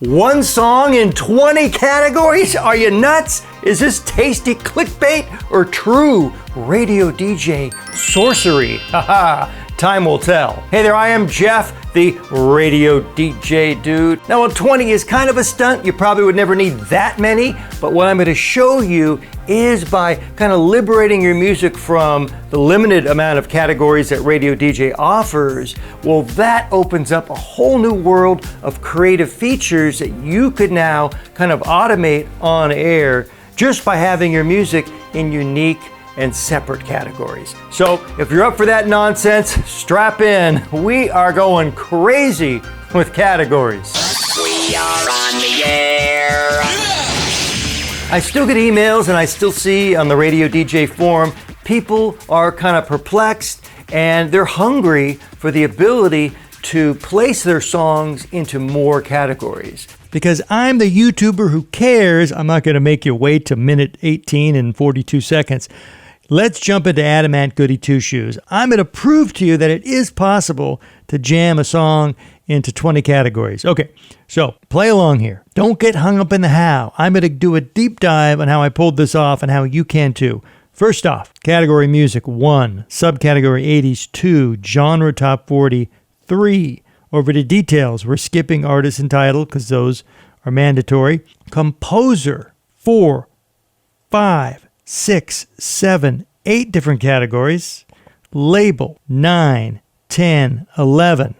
One song in 20 categories? Are you nuts? Is this tasty clickbait or true radio DJ sorcery? Haha, time will tell. Hey there, I am Jeff, the radio DJ dude. Now, while 20 is kind of a stunt, you probably would never need that many, but what I'm going to show you is by kind of liberating your music from the limited amount of categories that Radio DJ offers, well, that opens up a whole new world of creative features that you could now kind of automate on air just by having your music in unique and separate categories. So if you're up for that nonsense, strap in. We are going crazy with categories. We are on the air. I still get emails and I still see on the Radio DJ forum, people are kind of perplexed and they're hungry for the ability to place their songs into more categories. Because I'm the YouTuber who cares, I'm not going to make you wait to minute 18 and 42 seconds. Let's jump into Adamant Goody Two Shoes. I'm going to prove to you that it is possible to jam a song into 20 categories. Okay, so play along here. Don't get hung up in the how. I'm going to do a deep dive on how I pulled this off and how you can too. First off, category music 1, subcategory 80s 2, genre top 40 3. Over to details, we're skipping artist and title because those are mandatory. Composer 4, 5, 6, 7, 8 different categories. Label 9, 10, 11.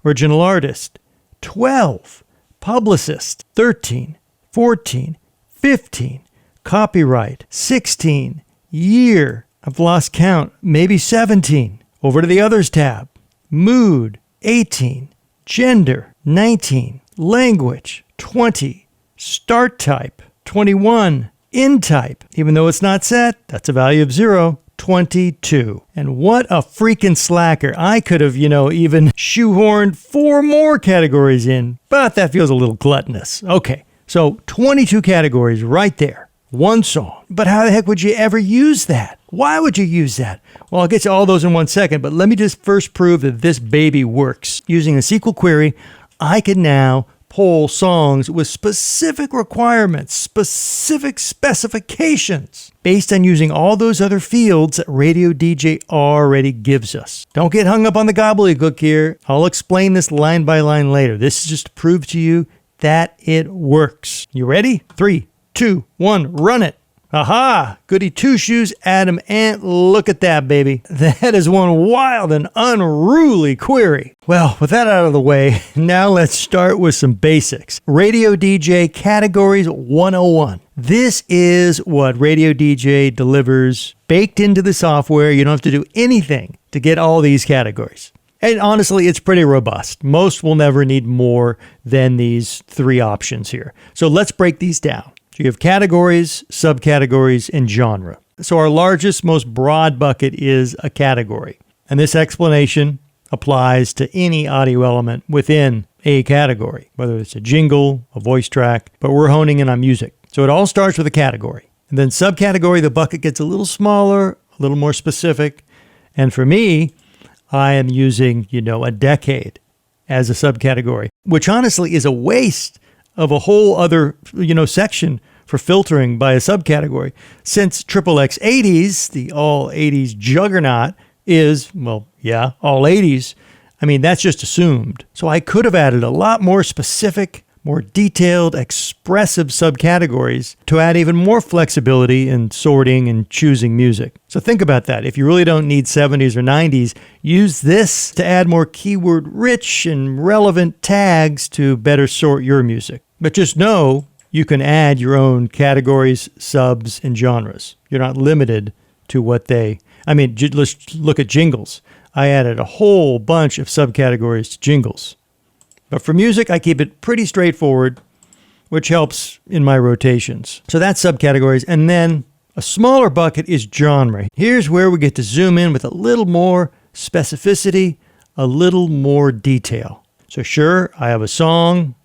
Original artist 12. Publicist 13, 14, 15. Copyright 16. Year, I've lost count, maybe 17. Over to the others tab. Mood 18. Gender 19. Language 20. Start type 21. In type, even though it's not set, that's a value of 0, 22. And what a freaking slacker. I could have, even shoehorned 4 more categories in, but that feels a little gluttonous. Okay, so 22 categories right there. One song. But how the heck would you ever use that? Why would you use that? Well, I'll get to all those in 1 second, but let me just first prove that this baby works. Using a SQL query, I can now pull songs with specific requirements, specific specifications, based on using all those other fields that Radio DJ already gives us. Don't get hung up on the gobbledygook here. I'll explain this line by line later. This is just to prove to you that it works. You ready? 3, 2, 1, run it. Aha! Goody Two Shoes, Adam Ant. Look at that, baby. That is one wild and unruly query. Well, with that out of the way, now let's start with some basics. Radio DJ Categories 101. This is what Radio DJ delivers baked into the software. You don't have to do anything to get all these categories. And honestly, it's pretty robust. Most will never need more than these 3 options here. So let's break these down. So you have categories, subcategories, and genre. So our largest, most broad bucket is a category. And this explanation applies to any audio element within a category, whether it's a jingle, a voice track, but we're honing in on music. So it all starts with a category. And then subcategory, the bucket gets a little smaller, a little more specific. And for me, I am using, a decade as a subcategory, which honestly is a waste of a whole other, section for filtering by a subcategory. Since XXX 80s, the all 80s juggernaut is, all 80s. I mean, that's just assumed. So I could have added a lot more specific, more detailed, expressive subcategories to add even more flexibility in sorting and choosing music. So think about that. If you really don't need 70s or 90s, use this to add more keyword-rich and relevant tags to better sort your music. But just know you can add your own categories, subs, and genres. You're not limited to what let's look at jingles. I added a whole bunch of subcategories to jingles. But for music, I keep it pretty straightforward, which helps in my rotations. So that's subcategories. And then a smaller bucket is genre. Here's where we get to zoom in with a little more specificity, a little more detail. So sure, I have a song.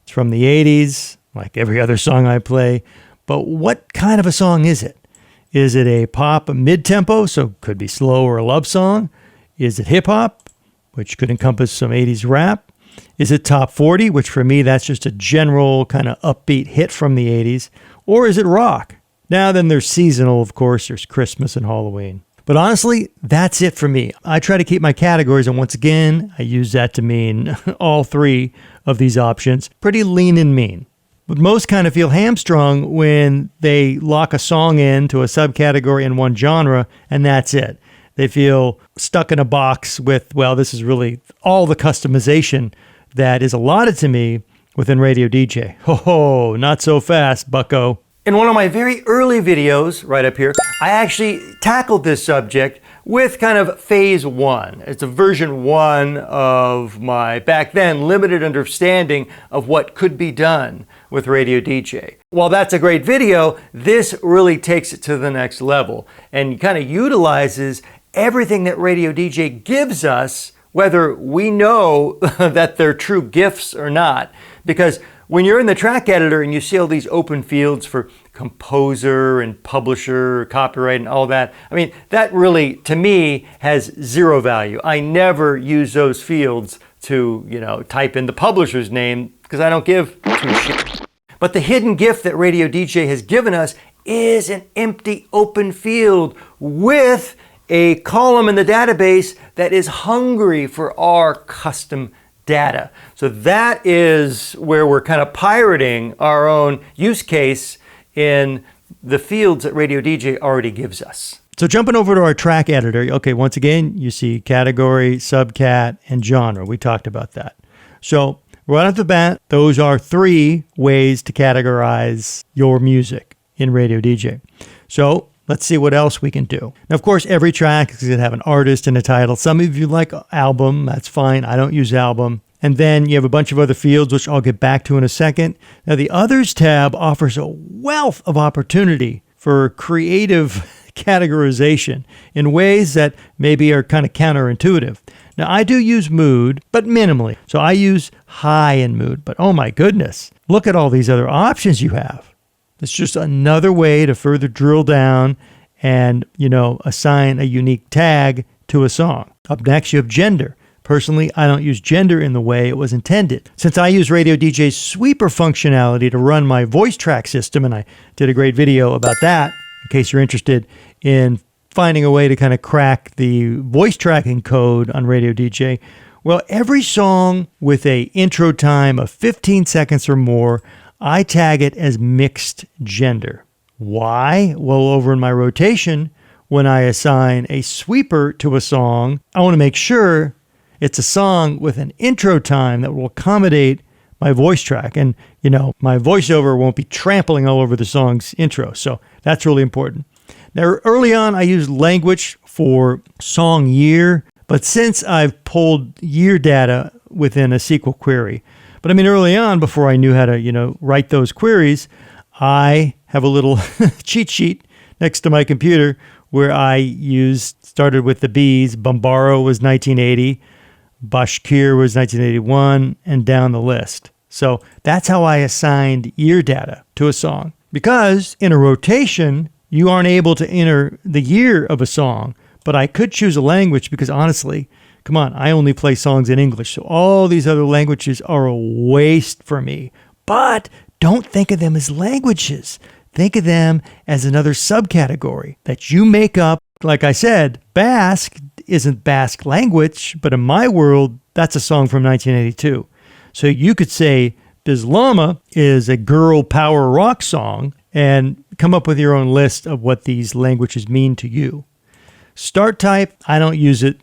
It's from the 80s, like every other song I play. But what kind of a song is it? Is it a pop mid-tempo, so could be slow or a love song? Is it hip-hop, which could encompass some 80s rap? Is it top 40, which for me, that's just a general kind of upbeat hit from the 80s? Or is it rock? Now, then there's seasonal, of course. There's Christmas and Halloween. But honestly, that's it for me. I try to keep my categories, and once again, I use that to mean all three of these options. Pretty lean and mean. But most kind of feel hamstrung when they lock a song into a subcategory in one genre, and that's it. They feel stuck in a box with, well, this is really all the customization that is allotted to me within Radio DJ. Ho, not so fast, bucko. In one of my very early videos, right up here, I actually tackled this subject with kind of phase one. It's a version one of my, back then, limited understanding of what could be done with Radio DJ. While that's a great video, this really takes it to the next level and kind of utilizes everything that Radio DJ gives us, whether we know that they're true gifts or not. Because when you're in the track editor and you see all these open fields for composer and publisher, copyright and all that, I mean, that really, to me, has zero value. I never use those fields to, type in the publisher's name because I don't give two shits. But the hidden gift that Radio DJ has given us is an empty open field with a column in the database that is hungry for our custom data. So that is where we're kind of pirating our own use case in the fields that Radio DJ already gives us. So jumping over to our track editor, okay, once again, you see category, subcat, and genre. We talked about that. So right off the bat, those are three ways to categorize your music in Radio DJ. So let's see what else we can do. Now, of course, every track is going to have an artist and a title. Some of you like album. That's fine. I don't use album. And then you have a bunch of other fields, which I'll get back to in a second. Now, the Others tab offers a wealth of opportunity for creative categorization in ways that maybe are kind of counterintuitive. Now, I do use mood, but minimally. So I use high in mood. But oh my goodness, look at all these other options you have. It's just another way to further drill down and, assign a unique tag to a song. Up next, you have gender. Personally, I don't use gender in the way it was intended. Since I use Radio DJ's sweeper functionality to run my voice track system, and I did a great video about that, in case you're interested in finding a way to kind of crack the voice tracking code on Radio DJ. Well, every song with a intro time of 15 seconds or more, I tag it as mixed gender. Why? Well, over in my rotation, when I assign a sweeper to a song, I want to make sure it's a song with an intro time that will accommodate my voice track. And, my voiceover won't be trampling all over the song's intro. So that's really important. Now, early on, I used language for song year, but since I've pulled year data within a SQL query, but early on, before I knew how to, write those queries, I have a little cheat sheet next to my computer where I started with the B's. Bombaro was 1980, Bashkir was 1981, and down the list. So that's how I assigned year data to a song. Because in a rotation, you aren't able to enter the year of a song, but I could choose a language because honestly, come on, I only play songs in English, so all these other languages are a waste for me. But don't think of them as languages. Think of them as another subcategory that you make up. Like I said, Basque isn't Basque language, but in my world, that's a song from 1982. So you could say Bislama is a girl power rock song and come up with your own list of what these languages mean to you. Start type, I don't use it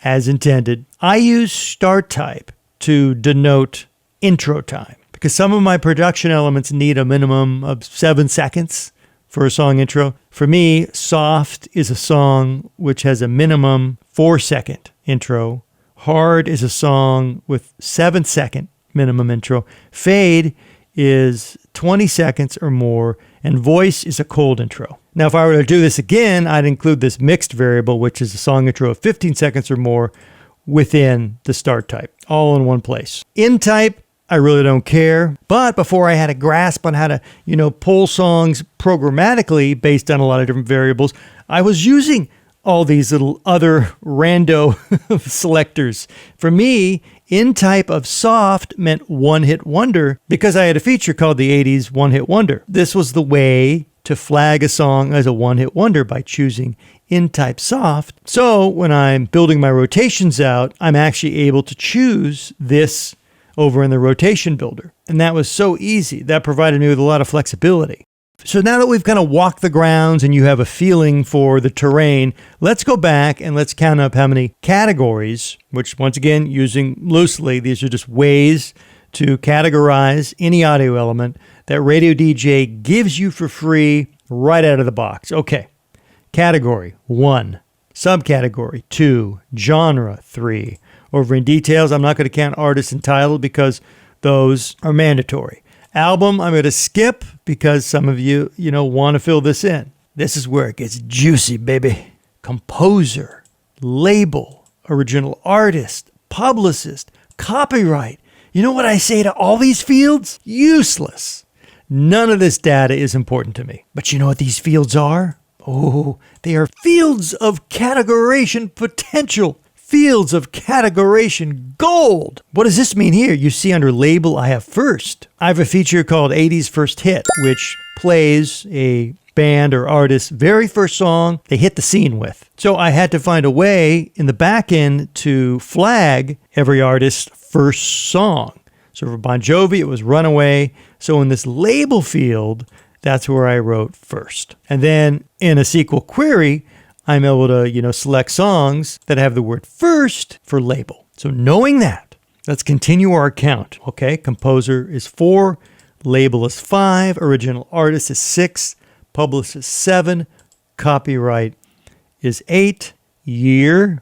as intended. I use start type to denote intro time because some of my production elements need a minimum of 7 seconds for a song intro. For me, Soft is a song which has a minimum 4-second intro. Hard is a song with 7-second minimum intro. Fade is 20 seconds or more, and voice is a cold intro. Now, if I were to do this again, I'd include this mixed variable, which is a song intro of 15 seconds or more within the start type, all in one place. In type, I really don't care. But before I had a grasp on how to, pull songs programmatically based on a lot of different variables, I was using all these little other rando selectors. For me, N-type of soft meant one-hit wonder because I had a feature called the 80s One-Hit Wonder. This was the way to flag a song as a one-hit wonder by choosing N-type soft. So when I'm building my rotations out, I'm actually able to choose this over in the rotation builder. And that was so easy. That provided me with a lot of flexibility. So now that we've kind of walked the grounds and you have a feeling for the terrain, let's go back and let's count up how many categories, which once again, using loosely, these are just ways to categorize any audio element that RadioDJ gives you for free right out of the box. Okay, category 1, subcategory 2, genre 3. Over in details, I'm not going to count artist and title because those are mandatory. Album, I'm going to skip because some of you, want to fill this in. This is where it gets juicy, baby. Composer, label, original artist, publicist, copyright. You know what I say to all these fields? Useless. None of this data is important to me. But you know what these fields are? Oh, they are fields of categorization potential. Fields of categorization gold. What does this mean here? You see under label, I have first. I have a feature called 80s First Hit, which plays a band or artist's very first song they hit the scene with. So I had to find a way in the back end to flag every artist's first song. So for Bon Jovi, it was Runaway. So in this label field, that's where I wrote first. And then in a SQL query, I'm able to, select songs that have the word first for label. So knowing that, let's continue our count. Okay, composer is 4, label is 5, original artist is 6, published is 7, copyright is 8, year,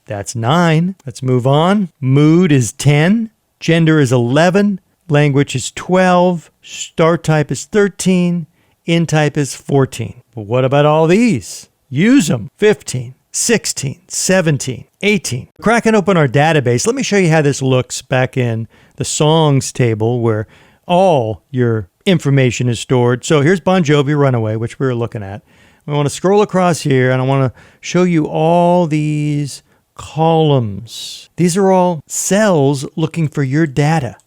that's 9. Let's move on. Mood is 10, gender is 11, language is 12, start type is 13, end type is 14. But what about all these? Use them. 15, 16, 17, 18. Cracking open our database, let me show you how this looks back in the songs table where all your information is stored. So here's Bon Jovi Runaway, which we were looking at. We want to scroll across here and I want to show you all these columns. These are all cells looking for your data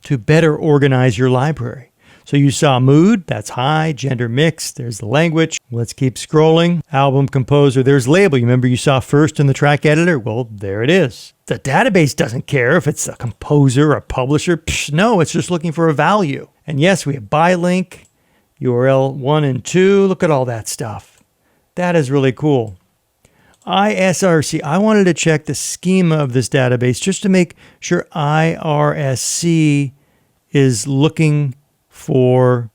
to better organize your library. So you saw mood, that's high, gender mixed, there's the language. Let's keep scrolling. Album, composer, there's label. You remember you saw first in the track editor? Well, there it is. The database doesn't care if it's a composer or a publisher. No, it's just looking for a value. And yes, we have buy link, URL 1 and 2. Look at all that stuff. That is really cool. ISRC, I wanted to check the schema of this database just to make sure IRSC is looking for,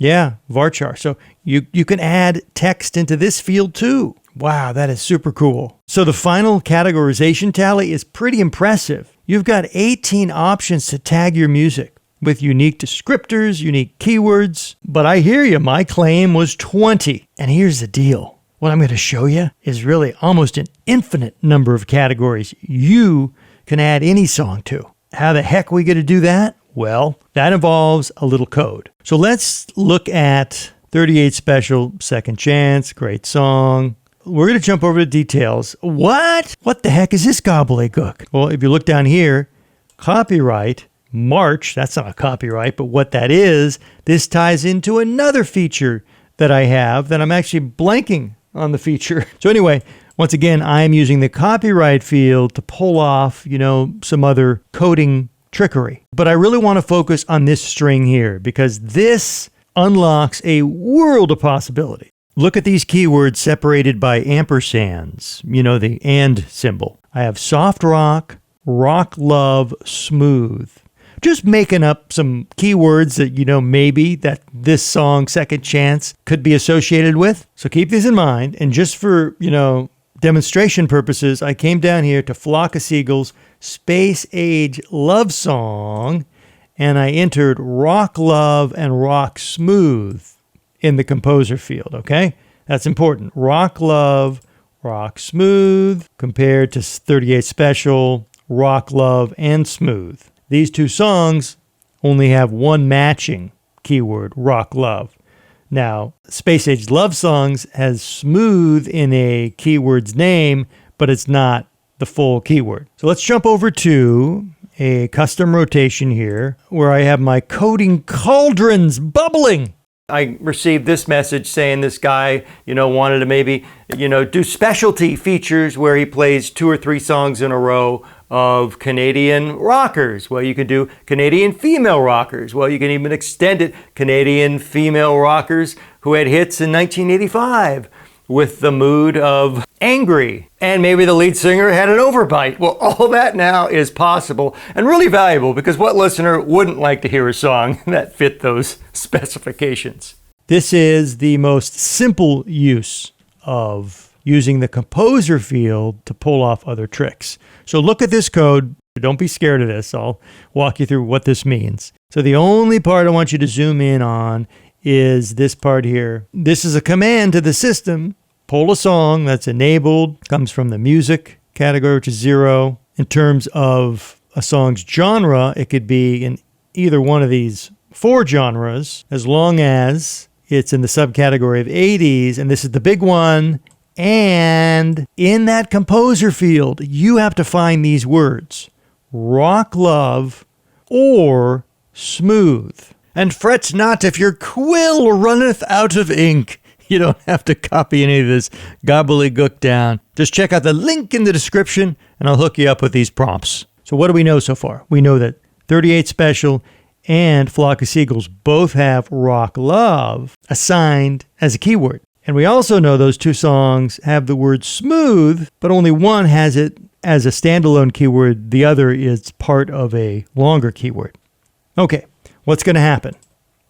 varchar. So you can add text into this field too. Wow, that is super cool. So the final categorization tally is pretty impressive. You've got 18 options to tag your music with unique descriptors, unique keywords. But I hear you, my claim was 20. And here's the deal. What I'm going to show you is really almost an infinite number of categories you can add any song to. How the heck are we going to do that? Well, that involves a little code. So let's look at 38 Special, Second Chance, great song. We're going to jump over to details. What the heck is this gobbledygook? Well, if you look down here, copyright, March, that's not a copyright, but what that is, this ties into another feature that I have that I'm actually blanking on the feature. So anyway, once again, I'm using the copyright field to pull off, some other coding trickery. But I really want to focus on this string here because this unlocks a world of possibility. Look at these keywords separated by ampersands, the and symbol. I have soft rock, rock love, smooth. Just making up some keywords that, maybe that this song, Second Chance, could be associated with. So keep these in mind. And just for, demonstration purposes, I came down here to Flock of Seagulls, Space Age Love Song, and I entered Rock Love and Rock Smooth in the composer field, okay? That's important. Rock Love, Rock Smooth, compared to 38 Special, Rock Love, and Smooth. These two songs only have one matching keyword, Rock Love. Now, Space Age Love Songs has smooth in a keyword's name, but it's not the full keyword. So let's jump over to a custom rotation here where I have my coding cauldrons bubbling. I received this message saying this guy, wanted to maybe, do specialty features where he plays 2 or 3 songs in a row of Canadian rockers. Well, you can do Canadian female rockers. Well, you can even extend it, Canadian female rockers who had hits in 1985 with the mood of angry. And maybe the lead singer had an overbite. Well, all that now is possible and really valuable, because what listener wouldn't like to hear a song that fit those specifications? This is the most simple use of using the composer field to pull off other tricks. So look at this code. Don't be scared of this. I'll walk you through what this means. So the only part I want you to zoom in on is this part here. This is a command to the system. Pull a song that's enabled, comes from the music category, which is 0. In terms of a song's genre, it could be in either one of these 4 genres, as long as it's in the subcategory of 80s, and this is the big one. And in that composer field, you have to find these words: rock love or smooth. And fret not if your quill runneth out of ink. You don't have to copy any of this gobbledygook down. Just check out the link in the description and I'll hook you up with these prompts. So what do we know so far? We know that 38 Special and Flock of Seagulls both have rock love assigned as a keyword. And we also know those 2 songs have the word smooth, but only one has it as a standalone keyword. The other is part of a longer keyword. Okay, what's going to happen?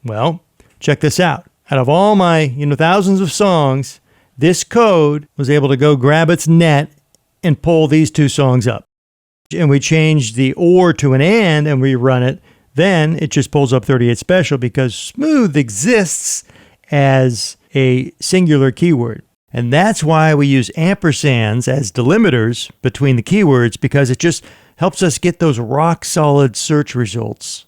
Well, check this out. Out of all my, thousands of songs, this code was able to go grab its net and pull these 2 songs up. And we changed the or to an and we run it. Then it just pulls up 38 Special because smooth exists as a singular keyword. And that's why we use ampersands as delimiters between the keywords, because it just helps us get those rock solid search results.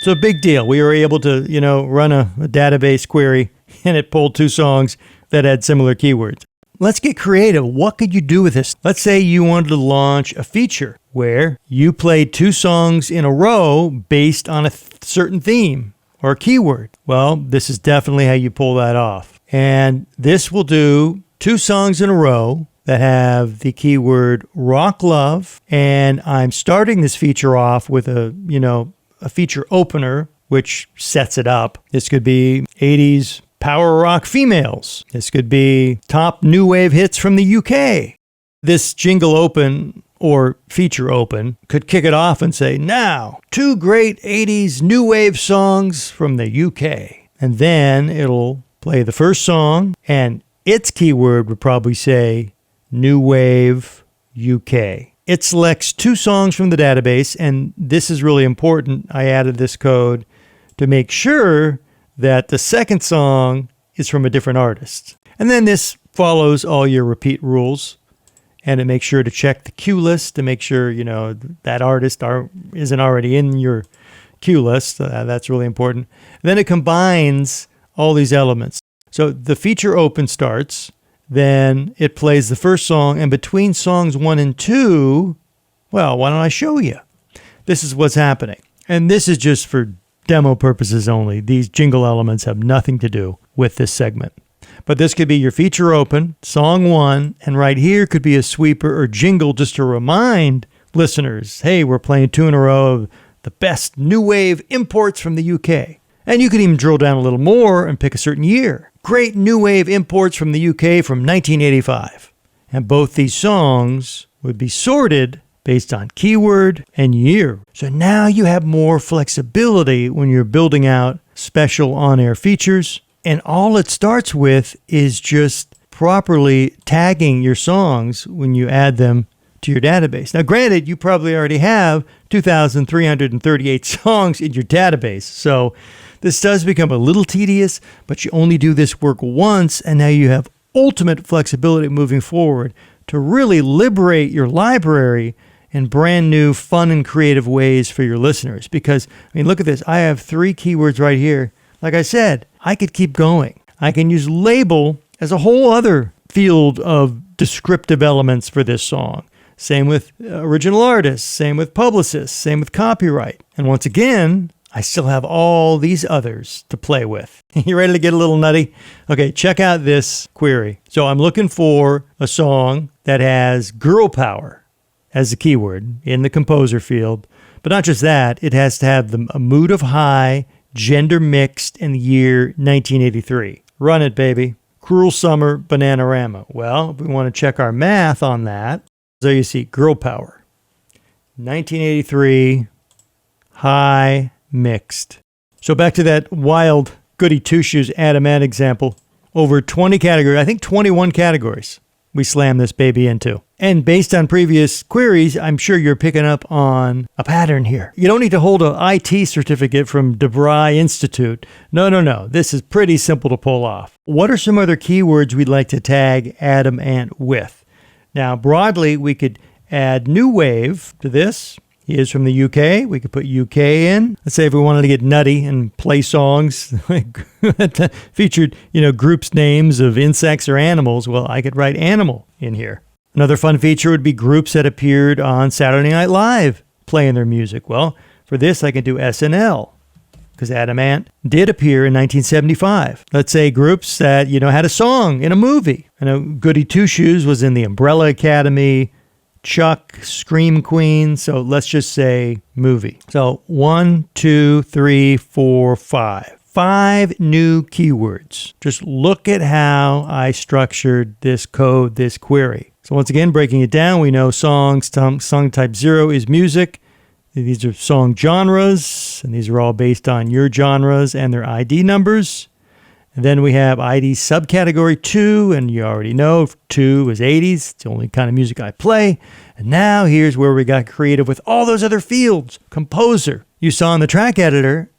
So big deal. We were able to, run a database query and it pulled 2 songs that had similar keywords. Let's get creative. What could you do with this? Let's say you wanted to launch a feature where you played 2 songs in a row based on a certain theme or keyword. Well, this is definitely how you pull that off. And this will do 2 songs in a row that have the keyword rock love. And I'm starting this feature off with a feature opener, which sets it up. This could be 80s power rock females. This could be top new wave hits from the UK. This jingle open or feature open could kick it off and say, now, 2 great 80s new wave songs from the UK. And then it'll play the first song, and its keyword would probably say new wave UK. It selects 2 songs from the database, and this is really important. I added this code to make sure that the second song is from a different artist. And then this follows all your repeat rules. And it makes sure to check the cue list to make sure, that artist isn't already in your cue list. That's really important. Then it combines all these elements. So the feature open starts, then it plays the first song, and between songs 1 and 2, well, why don't I show you? This is what's happening. And this is just for demo purposes only. These jingle elements have nothing to do with this segment. But this could be your feature open, song 1, and right here could be a sweeper or jingle just to remind listeners, hey, we're playing 2 in a row of the best new wave imports from the UK. And you could even drill down a little more and pick a certain year. Great new wave imports from the UK from 1985. And both these songs would be sorted based on keyword and year. So now you have more flexibility when you're building out special on-air features. And all it starts with is just properly tagging your songs when you add them to your database. Now, granted, you probably already have 2,338 songs in your database. So this does become a little tedious, but you only do this work once, and now you have ultimate flexibility moving forward to really liberate your library in brand new, fun and creative ways for your listeners. Because, look at this. I have 3 keywords right here. Like I said, I could keep going. I can use label as a whole other field of descriptive elements for this song. Same with original artists, same with publicists, same with copyright. And once again, I still have all these others to play with. You ready to get a little nutty? Okay, check out this query. So I'm looking for a song that has girl power as the keyword in the composer field. But not just that, it has to have a mood of high, gender mixed in the year 1983. Run it, baby. Cruel Summer, Bananarama. Well, if we want to check our math on that, so you see girl power. 1983, high, mixed. So back to that wild goody two-shoes Adam Ant example. Over 20 categories, I think 21 categories we slam this baby into. And based on previous queries, I'm sure you're picking up on a pattern here. You don't need to hold an IT certificate from DeVry Institute. No. This is pretty simple to pull off. What are some other keywords we'd like to tag Adam Ant with? Now, broadly, we could add new wave to this. He is from the UK. We could put UK in. Let's say if we wanted to get nutty and play songs that featured, groups names of insects or animals, well, I could write animal in here. Another fun feature would be groups that appeared on Saturday Night Live playing their music. Well, for this, I can do SNL because Adam Ant did appear in 1975. Let's say groups that, had a song in a movie. I know Goody Two Shoes was in the Umbrella Academy, Chuck, Scream Queen. So let's just say movie. So 1, 2, 3, 4, 5. 5 new keywords. Just look at how I structured this code, this query. So once again, breaking it down, we know song type 0 is music. These are song genres, and these are all based on your genres and their ID numbers. And then we have ID subcategory 2, and you already know 2 is 80s. It's the only kind of music I play. And now here's where we got creative with all those other fields. Composer. You saw in the track editor,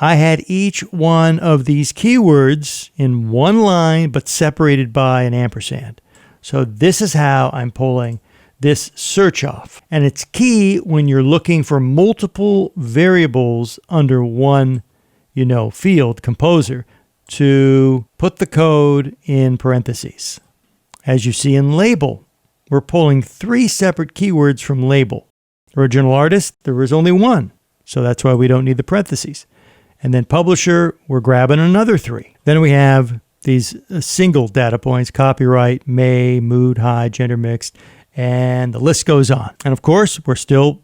I had each one of these keywords in one line, but separated by an ampersand. So this is how I'm pulling this search off. And it's key when you're looking for multiple variables under one, field, composer, to put the code in parentheses. As you see in label, we're pulling 3 separate keywords from label. Original artist, there was only 1, so that's why we don't need the parentheses. And then publisher, we're grabbing another 3. Then we have these single data points, copyright, May, mood, high, gender mixed, and the list goes on. And of course, we're still,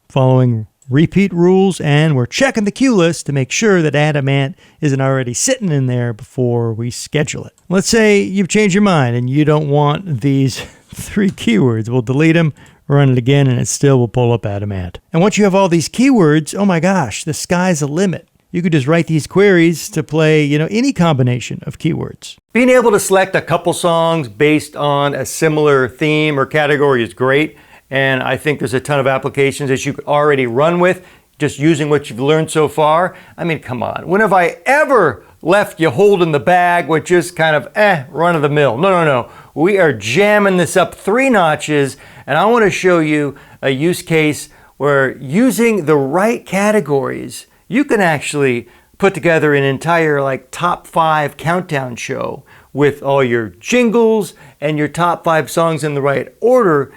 following repeat rules, and we're checking the cue list to make sure that Adam Ant isn't already sitting in there before we schedule it. Let's say you've changed your mind and you don't want these 3 keywords. We'll delete them, run it again, and it still will pull up Adam Ant. And once you have all these keywords, oh my gosh, the sky's the limit. You could just write these queries to play, any combination of keywords. Being able to select a couple songs based on a similar theme or category is great. And I think there's a ton of applications that you could already run with just using what you've learned so far. I mean, come on. When have I ever left you holding the bag with just kind of run of the mill? No. We are jamming this up 3 notches. And I want to show you a use case where using the right categories, you can actually put together an entire top 5 countdown show with all your jingles and your top 5 songs in the right order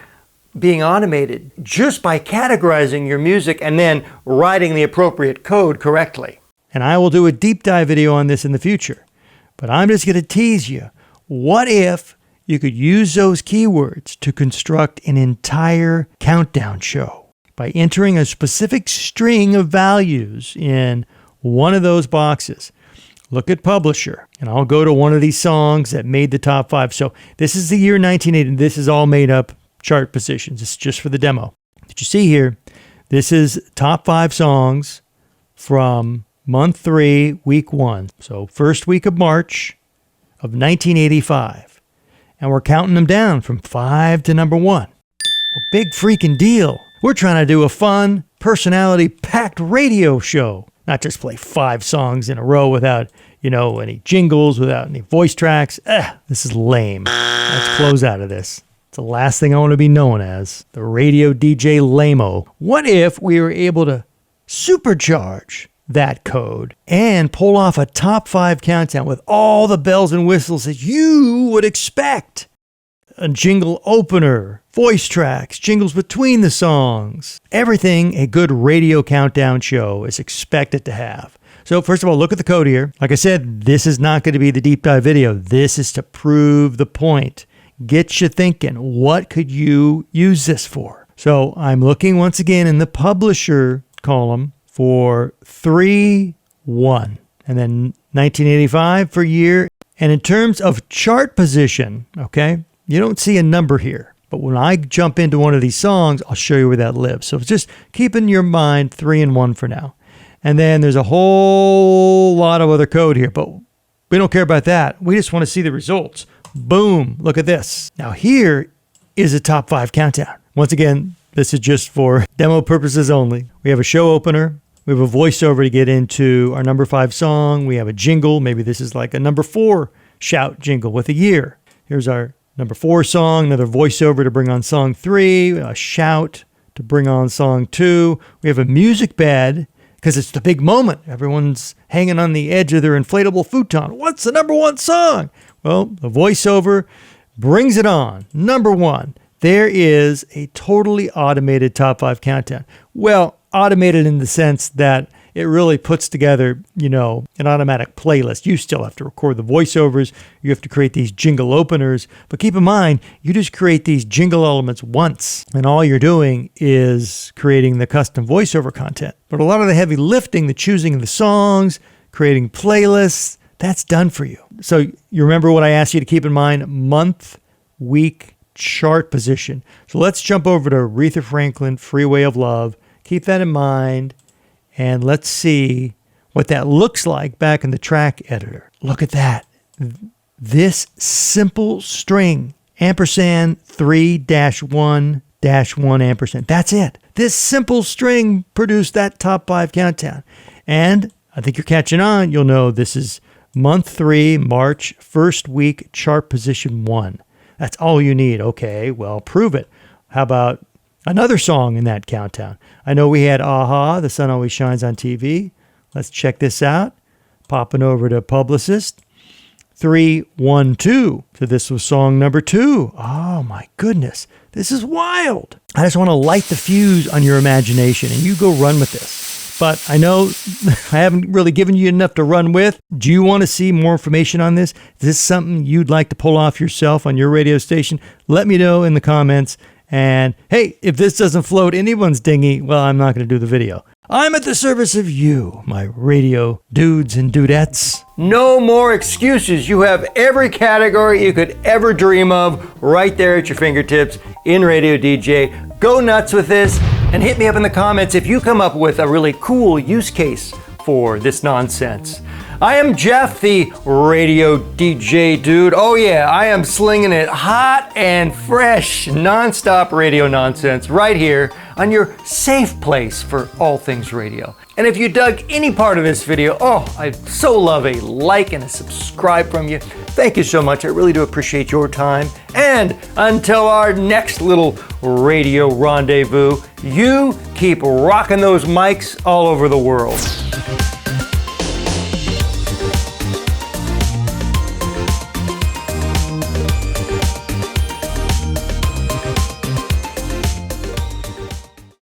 being automated just by categorizing your music and then writing the appropriate code correctly. And I will do a deep dive video on this in the future. But I'm just going to tease you. What if you could use those keywords to construct an entire countdown show by entering a specific string of values in one of those boxes? Look at publisher, and I'll go to one of these songs that made the top 5. So this is the year 1980, and this is all made up chart positions. It's just for the demo. Did you see here? This is top 5 songs from month 3, week 1. So first week of March of 1985. And we're counting them down from 5 to number 1. Well, big freaking deal. We're trying to do a fun, personality-packed radio show. Not just play 5 songs in a row without, any jingles, without any voice tracks. This is lame. Let's close out of this. It's the last thing I want to be known as, the radio DJ lame-o. What if we were able to supercharge that code and pull off a top 5 countdown with all the bells and whistles that you would expect? a jingle opener, voice tracks, jingles between the songs. Everything a good radio countdown show is expected to have. So first of all, look at the code here. Like I said, this is not going to be the deep dive video. This is to prove the point. Get you thinking, what could you use this for? So I'm looking once again in the publisher column for 3-1 and then 1985 for year. And in terms of chart position, okay, you don't see a number here. But when I jump into one of these songs, I'll show you where that lives. So just keep in your mind 3-1 for now. And then there's a whole lot of other code here, but we don't care about that. We just want to see the results. Boom, look at this. Now here is a top 5 countdown. Once again, this is just for demo purposes only. We have a show opener. We have a voiceover to get into our number 5 song. We have a jingle. Maybe this is like a number 4 shout jingle with a year. Here's our number 4 song, another voiceover to bring on song 3, a shout to bring on song 2. We have a music bed because it's the big moment. Everyone's hanging on the edge of their inflatable futon. What's the number 1 song? Well, the voiceover brings it on. Number 1. There is a totally automated top 5 countdown. Well, automated in the sense that it really puts together, an automatic playlist. You still have to record the voiceovers. You have to create these jingle openers. But keep in mind, you just create these jingle elements once, and all you're doing is creating the custom voiceover content. But a lot of the heavy lifting, the choosing of the songs, creating playlists, that's done for you. So you remember what I asked you to keep in mind? Month, week, chart position. So let's jump over to Aretha Franklin, Freeway of Love. Keep that in mind. And let's see what that looks like back in the track editor. Look at that. This simple string, ampersand 3-1 ampersand. That's it. This simple string produced that top 5 countdown. And I think you're catching on. You'll know this is month 3, March, first week, chart position 1. That's all you need. Okay, well, prove it. How about another song in that countdown? I know we had Aha, The Sun Always Shines on TV. Let's check this out. Popping over to Publicist. 3-1-2. So this was song number 2. Oh my goodness. This is wild. I just want to light the fuse on your imagination and you go run with this. But I know I haven't really given you enough to run with. Do you want to see more information on this? Is this something you'd like to pull off yourself on your radio station? Let me know in the comments. And hey, if this doesn't float anyone's dinghy, well, I'm not going to do the video. I'm at the service of you, my radio dudes and dudettes. No more excuses. You have every category you could ever dream of right there at your fingertips in RadioDJ. Go nuts with this and hit me up in the comments if you come up with a really cool use case for this nonsense. I am Jeff, the radio DJ dude. Oh yeah, I am slinging it hot and fresh, non-stop radio nonsense right here on your safe place for all things radio. And if you dug any part of this video, I'd so love a like and a subscribe from you. Thank you so much. I really do appreciate your time. And until our next little radio rendezvous, you keep rocking those mics all over the world.